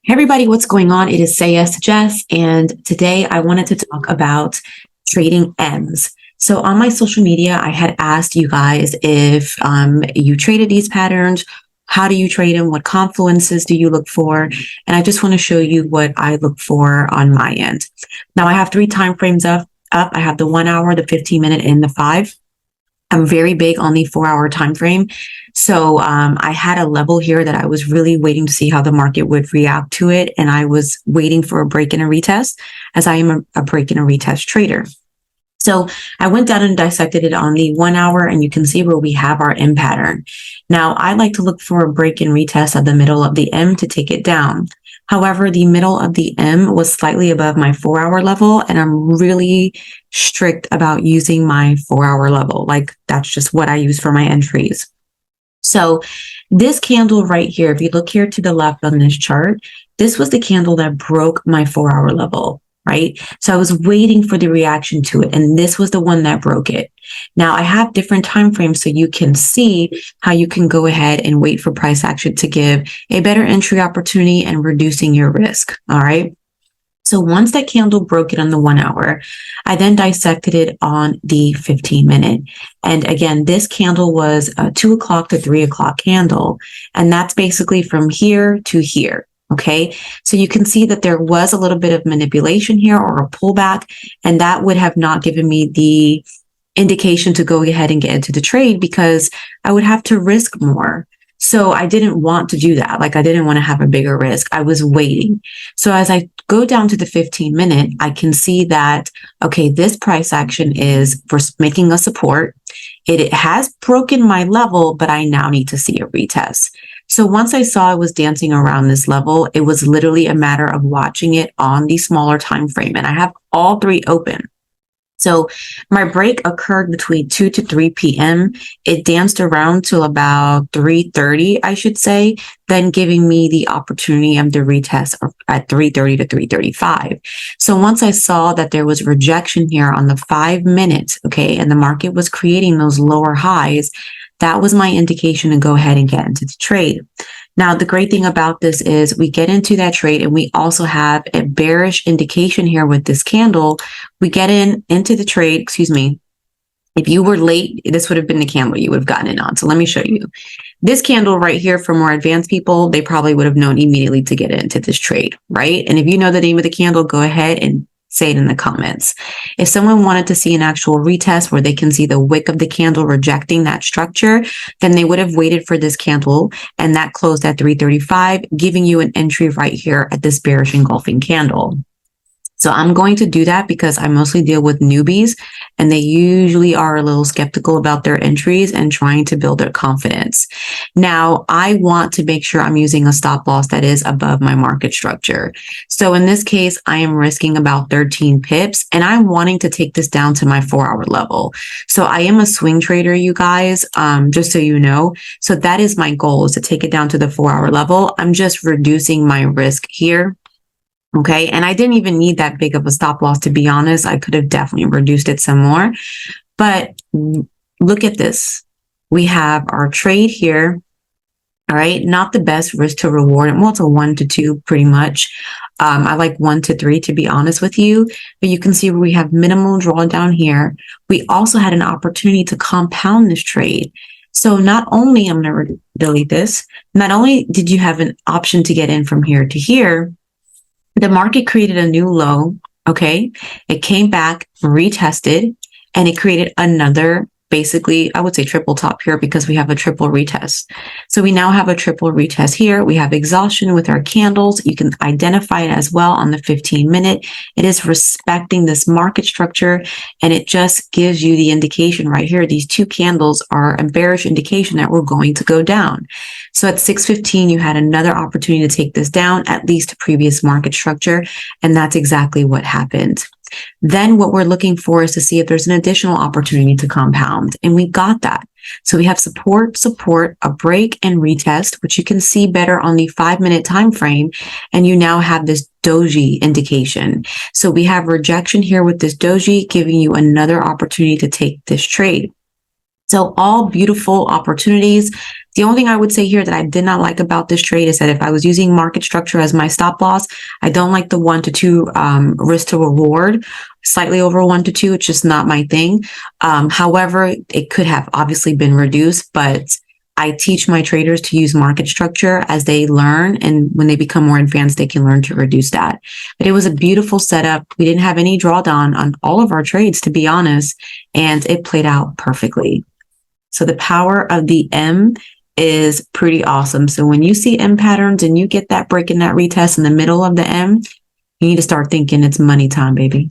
Hey everybody, what's going on? It is Say Yes to Jess, and today I wanted to talk about trading M's. So on my social media, I had asked you guys if you traded these patterns, how do you trade them, what confluences do you look for, and I just want to show you what I look for on my end. Now I have three time frames up. I have the 1 hour, the 15-minute, and the 5. I'm very big on the 4-hour time frame. So I had a level here that I was really waiting to see how the market would react to it. And I was waiting for a break and a retest, as I am a break and a retest trader. So I went down and dissected it on the 1 hour, and you can see where we have our M pattern. Now, I like to look for a break and retest at the middle of the M to take it down. However, the middle of the M was slightly above my 4-hour level, and I'm really strict about using my 4-hour level. Like, that's just what I use for my entries. So this candle right here, if you look here to the left on this chart, this was the candle that broke my 4-hour level, right? So I was waiting for the reaction to it, and this was the one that broke it. Now I have different time frames so you can see how you can go ahead and wait for price action to give a better entry opportunity and reducing your risk. All right. So once that candle broke it on the 1 hour, I then dissected it on the 15-minute. And again, this candle was a 2 o'clock to 3 o'clock candle. And that's basically from here to here. Okay, so you can see that there was a little bit of manipulation here or a pullback, and that would have not given me the indication to go ahead and get into the trade because I would have to risk more. So I didn't want to do that. Like, I didn't want to have a bigger risk. I was waiting. So as I go down to the 15-minute, I can see that, okay, this price action is for making a support. It has broken my level, but I now need to see a retest. So once I saw it was dancing around this level, it was literally a matter of watching it on the smaller time frame. And I have all three open. So my break occurred between 2 to 3 p.m. It danced around till about 3:30, I should say, then giving me the opportunity of the retest at 3:30 to 3:35. So once I saw that there was rejection here on the 5 minutes, okay, and the market was creating those lower highs, that was my indication to go ahead and get into the trade. Now, the great thing about this is we get into that trade and we also have a bearish indication here with this candle. We get into the trade, excuse me. If you were late, this would have been the candle you would have gotten in on. So let me show you. This candle right here, for more advanced people, they probably would have known immediately to get into this trade, right? And if you know the name of the candle, go ahead and say it in the comments. If someone wanted to see an actual retest where they can see the wick of the candle rejecting that structure, then they would have waited for this candle, and that closed at 3:35, giving you an entry right here at this bearish engulfing candle. So I'm going to do that because I mostly deal with newbies, and they usually are a little skeptical about their entries and trying to build their confidence. Now, I want to make sure I'm using a stop loss that is above my market structure. So in this case, I am risking about 13 pips, and I'm wanting to take this down to my 4-hour level. So I am a swing trader, you guys, just so you know. So that is my goal, is to take it down to the 4-hour level. I'm just reducing my risk here. Okay. And I didn't even need that big of a stop loss, to be honest. I could have definitely reduced it some more. But look at this. We have our trade here. All right. Not the best risk to reward. Well, it's a 1 to 2 pretty much. I like 1 to 3, to be honest with you. But you can see where we have minimal drawdown here. We also had an opportunity to compound this trade. So not only, I'm going to delete this, not only did you have an option to get in from here to here, the market created a new low, okay? It came back, retested, and it created another, basically, I would say triple top here because we have a triple retest. So we now have a triple retest here. We have exhaustion with our candles. You can identify it as well on the 15-minute. It is respecting this market structure, and it just gives you the indication right here. These two candles are a bearish indication that we're going to go down. So at 6:15, you had another opportunity to take this down, at least to previous market structure, and that's exactly what happened. Then what we're looking for is to see if there's an additional opportunity to compound, and we got that. So we have support, a break, and retest, which you can see better on the 5-minute time frame, and you now have this doji indication. So we have rejection here with this doji, giving you another opportunity to take this trade. So all beautiful opportunities. The only thing I would say here that I did not like about this trade is that if I was using market structure as my stop loss, I don't like the 1 to 2 risk to reward, slightly over 1 to 2. It's just not my thing. However, it could have obviously been reduced, but I teach my traders to use market structure as they learn. And when they become more advanced, they can learn to reduce that. But it was a beautiful setup. We didn't have any drawdown on all of our trades, to be honest, and it played out perfectly. So the power of the M is pretty awesome. So when you see M patterns and you get that break in that retest in the middle of the M, you need to start thinking it's money time, baby.